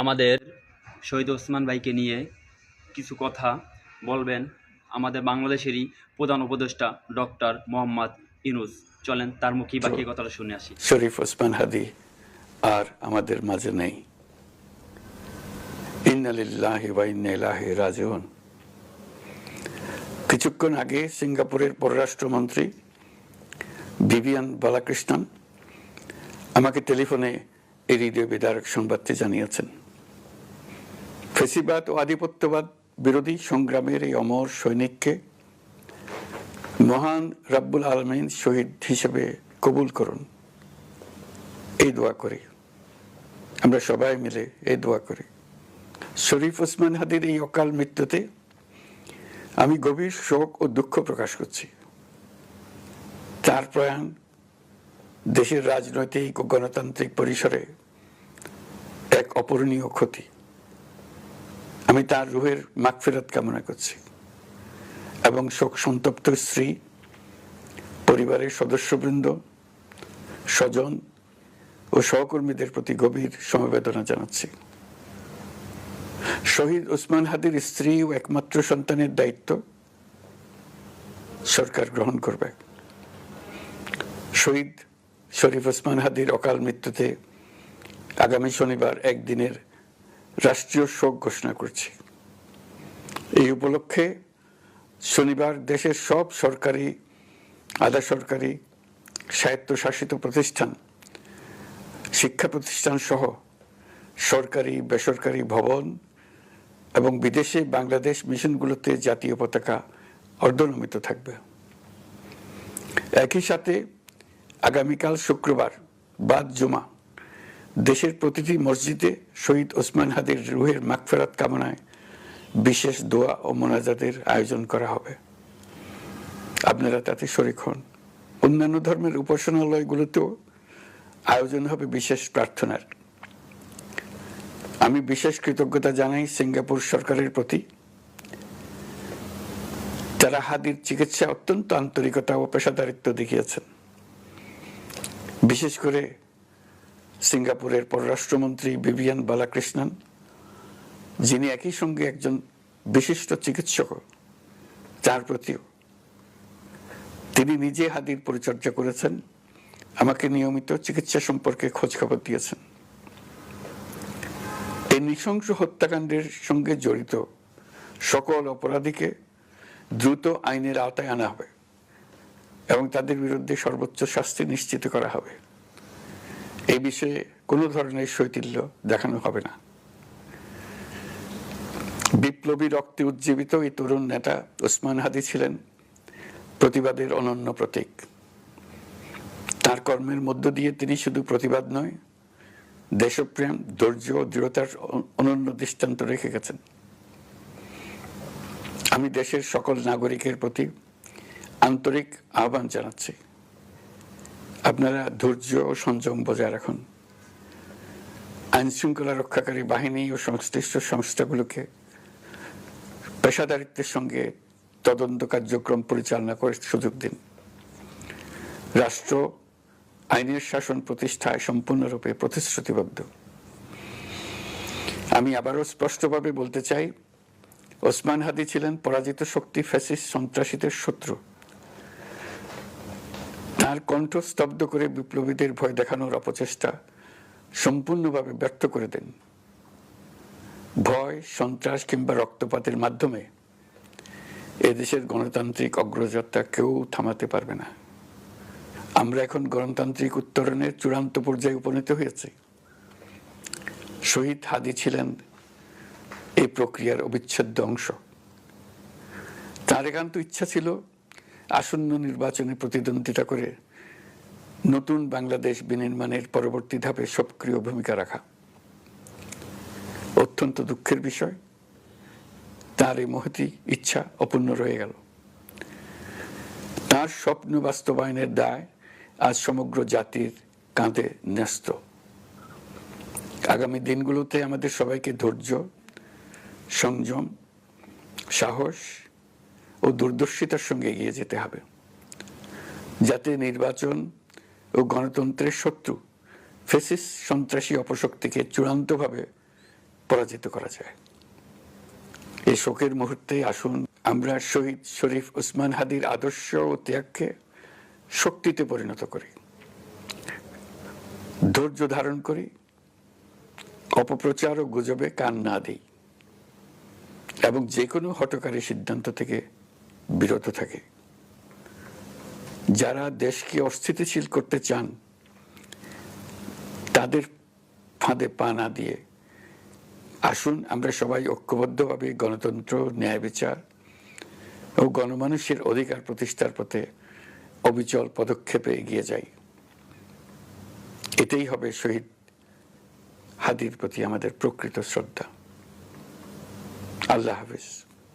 আমাদের শহীদ ওসমান ভাইকে নিয়ে কিছু কথা বলবেন আমাদের বাংলাদেশেরই প্রধান উপদেষ্টা ডক্টর মোহাম্মদ ইউনূস। চলেন তার মুখে বাকি কথাটা শুনে আসি। শরীফ ওসমান হাদি আর আমাদের মাঝে নেই। ইন্না লিল্লাহি ওয়া ইন্না ইলাইহি রাজিউন। কিছুক্ষণ আগে সিঙ্গাপুরের পররাষ্ট্রমন্ত্রী ভিভিয়ান বালাকৃষ্ণন আমাকে টেলিফোনে এই হৃদয় বিদারক সংবাদটি জানিয়েছেন। ফেসিবাদ ও আধিপত্যবাদ বিরোধী সংগ্রামের এই অমর সৈনিককে মহান রাব্বুল আলামিন শহীদ হিসেবে কবুল করুন, এই দোয়া করি। আমরা সবাই মিলে এই দোয়া করি। শরীফ ওসমান হাদির এই অকাল মৃত্যুতে আমি গভীর শোক ও দুঃখ প্রকাশ করছি। তার প্রয়াণ দেশের রাজনৈতিক ও গণতান্ত্রিক পরিসরে এক অপূরণীয় ক্ষতি। আমি তার রুহের মাগফিরাত কামনা করছি এবং শোক সন্তপ্ত স্ত্রী, পরিবারের সদস্যবৃন্দ, স্বজন ও সহকর্মীদের প্রতি গভীর সমবেদনা জানাচ্ছি। শহীদ ওসমান হাদির স্ত্রী ও একমাত্র সন্তানের দায়িত্ব সরকার গ্রহণ করবে। শহীদ শরীফ ওসমান হাদির অকাল মৃত্যুতে আগামী শনিবার একদিনের রাষ্ট্রীয় শোক ঘোষণা করছি। এই উপলক্ষে শনিবার দেশের সব সরকারি, আধা সরকারি, স্বায়ত্তশাসিত প্রতিষ্ঠান, শিক্ষা প্রতিষ্ঠান সহ সরকারি বেসরকারি ভবন এবং বিদেশে বাংলাদেশ মিশনগুলোতে জাতীয় পতাকা অর্ধনমিত থাকবে। একই সাথে আগামীকাল শুক্রবার বাদ জুমা দেশের প্রতিটি মসজিদে শহীদ ওসমান হাদির রুহের মাগফিরাত কামনায় বিশেষ দোয়া ও মোনাজাতের আয়োজন করা হবে। আপনারা তাতে শরীক হন। অন্যান্য ধর্মের উপাসনালয়গুলোতেও আয়োজন হবে বিশেষ প্রার্থনার। আমি বিশেষ কৃতজ্ঞতা জানাই সিঙ্গাপুর সরকারের প্রতি। তারা হাদির চিকিৎসা অত্যন্ত আন্তরিকতা ও পেশাদারিত্ব দেখিয়েছেন। বিশেষ করে সিঙ্গাপুরের পররাষ্ট্রমন্ত্রী ভিভিয়ান বালাকৃষ্ণন, যিনি একই সঙ্গে একজন বিশিষ্ট চিকিৎসক, তার প্রতিও তিনি নিজে হাদির পরিচর্যা করেছেন, আমাকে নিয়মিত চিকিৎসা সম্পর্কে খোঁজ খবর দিয়েছেন। এই নৃশংস হত্যাকাণ্ডের সঙ্গে জড়িত সকল অপরাধীকে দ্রুত আইনের আওতায় আনা হবে এবং তাদের বিরুদ্ধে সর্বোচ্চ শাস্তি নিশ্চিত করা হবে। এই বিষয়ে কোনো ধরনের শৈথিল্য দেখানো হবে না। বিপ্লবী রক্তে উজ্জীবিত এই তরুণ নেতা ওসমান হাদি ছিলেন প্রতিবাদের অনন্য প্রতীক। তার কর্মের মধ্য দিয়ে তিনি শুধু প্রতিবাদ নয়, দেশপ্রেম, ধৈর্য ও দৃঢ়তার অনন্য দৃষ্টান্ত রেখে গেছেন। আমি দেশের সকল নাগরিকের প্রতি আন্তরিক আহ্বান জানাচ্ছি, আপনারা ধৈর্য ও সংযম বজায় রাখুন। আইন শৃঙ্খলা রক্ষাকারী বাহিনী ও সংশ্লিষ্ট সংস্থাগুলোকে পেশাদারিত্বের সঙ্গে তদন্ত কার্যক্রম পরিচালনা করে সুযোগ দিন। রাষ্ট্র আইনের শাসন প্রতিষ্ঠায় সম্পূর্ণরূপে প্রতিশ্রুতিবদ্ধ। আমি আবারও স্পষ্টভাবে বলতে চাই, ওসমান হাদি ছিলেন পরাজিত শক্তি ফ্যাসিস্ট সন্ত্রাসীদের শত্রু। তার কণ্ঠ স্তব্ধ করে বিপ্লবীদের ভয় দেখানোর অপচেষ্টা সম্পূর্ণভাবে ব্যর্থ করে দেন। ভয়, সন্ত্রাস কিংবা রক্তপাতের মাধ্যমে এদেশের গণতান্ত্রিক অগ্রযাত্রা কেউ থামাতে পারবে না। আমরা এখন গণতান্ত্রিক উত্তরণের চূড়ান্ত পর্যায়ে উপনীত হয়েছি। শহীদ হাদি ছিলেন এই প্রক্রিয়ার অবিচ্ছেদ্য অংশ। তার একান্ত ইচ্ছা ছিল আসন্ন নির্বাচনে প্রতিদ্বন্দ্বিতা করে নতুন বাংলাদেশ বিনির্মাণের পরবর্তী ধাপে সক্রিয় ভূমিকা রাখা। অত্যন্ত দুঃখের বিষয়, তার এই মহতী ইচ্ছা অপূর্ণ রয়ে গেল। তার স্বপ্ন বাস্তবায়নের দায় আজ সমগ্র জাতির কাঁধে ন্যস্ত। আগামী দিনগুলোতে আমাদের সবাইকে ধৈর্য, সংযম, সাহস ও দূরদর্শিতার সঙ্গে এগিয়ে যেতে হবে, যাতে নির্বাচন ও গণতন্ত্রের শত্রু ফ্যাসিস্ট সন্ত্রাসী অপশক্তিকে চূড়ান্তভাবে পরাজিত করা যায়। এই শোকের মুহূর্তে আসুন আমরা শহীদ শরীফ ওসমান হাদির আদর্শ ও ত্যাগকে শক্তিতে পরিণত করি, ধৈর্য ধারণ করি, অপপ্রচার ও গুজবে কান না দিই এবং যে কোনো হঠকারী সিদ্ধান্ত থেকে বিরত থাকে। যারা দেশকে অস্থিতিশীল করতে চান তাদের ফাঁদে পা না দিয়ে আসুন আমরা সবাই ঐক্যবদ্ধভাবে গণতন্ত্র, ন্যায় বিচার ও গণমানুষের অধিকার প্রতিষ্ঠার পথে অবিচল পদক্ষেপে এগিয়ে যাই। এটাই হবে শহীদ হাদির প্রতি আমাদের প্রকৃত শ্রদ্ধা। আল্লাহ হাফেজ।